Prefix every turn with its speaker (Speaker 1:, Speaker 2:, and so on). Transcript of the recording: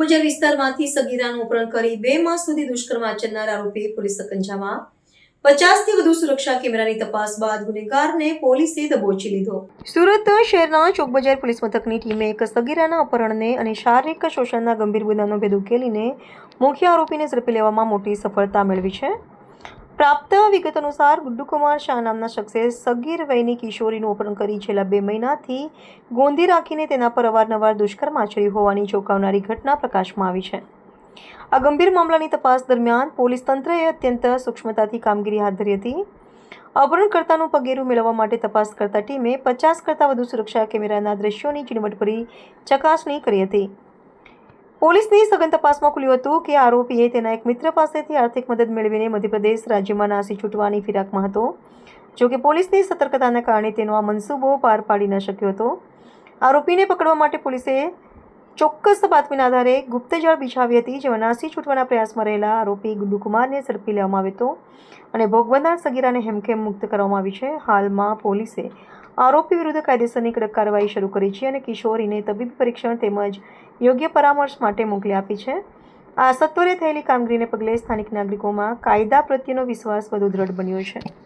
Speaker 1: ચોકબજાર વિસ્તારમાંથી સગીરાનું અપહરણ કરી 2 માસ સુધી દુષ્કર્મ આચરનાર આરોપી પોલીસ સકંજામાં 50 થી વધુ સુરક્ષા કેમેરાની તપાસ બાદ ગુનેગારને પોલીસે દબોચી લીધો। સુરત શહેરના ચોકબજાર પોલીસ મથકની ટીમે એક સગીરાના અપહરણને અને શારીરિક શોષણના ગંભીર ગુનાનો ભેદ ઉકેલીને મુખ્ય આરોપીને ઝડપી લેવામાં મોટી સફળતા મેળવી છે। પ્રાપ્ત વિગત અનુસાર ગુડ્ડુકુમાર શાહ નામના શખ્સે સગીર વયની કિશોરીનું અપહરણ કરી છેલ્લા 2 મહિનાથી ગોંધી રાખીને તેના પર અવારનવાર દુષ્કર્મ આચર્યું હોવાની ચોંકાવનારી ઘટના પ્રકાશમાં આવી છે। આ ગંભીર મામલાની તપાસ દરમિયાન પોલીસ તંત્રએ અત્યંત સૂક્ષ્મતાથી કામગીરી હાથ ધરી હતી। અપહરણકર્તાનું પગેરું મેળવવા માટે તપાસ કરતા ટીમે 50 કરતાં વધુ સુરક્ષા કેમેરાના દ્રશ્યોની ઝીણવટભરી ચકાસણી કરી હતી। પોલીસની સઘન તપાસમાં ખુલ્યું હતું કે આરોપીએ તેના એક મિત્ર પાસેથી આર્થિક મદદ મેળવીને મધ્યપ્રદેશ રાજ્યમાં નાસી છૂટવાની ફિરાકમાં હતો। જો કે પોલીસની સતર્કતાને કારણે તેનો આ મનસૂબો પાર પાડી ન શક્યો હતો। આરોપીને પકડવા માટે પોલીસે ચોક્કસ બાતમીના આધારે ગુપ્તજળ બિછાવી હતી, જેમાં નાસી છૂટવાના પ્રયાસમાં રહેલા આરોપી ગુડ્ડુકુમારને ઝડપી લેવામાં આવ્યો હતો અને ભોગ બનનાર સગીરાને હેમખેમ મુક્ત કરવામાં આવી છે। હાલમાં પોલીસે આરોપી વિરુદ્ધ કાયદેસરની કડક કાર્યવાહી શરૂ કરી છે અને કિશોરીને તબીબી પરીક્ષણ તેમજ યોગ્ય પરામર્શ માટે મોકલી આપી છે। આ સત્વરે થયેલી કામગીરીને પગલે સ્થાનિક નાગરિકોમાં કાયદા પ્રત્યેનો વિશ્વાસ વધુ દ્રઢ બન્યો છે।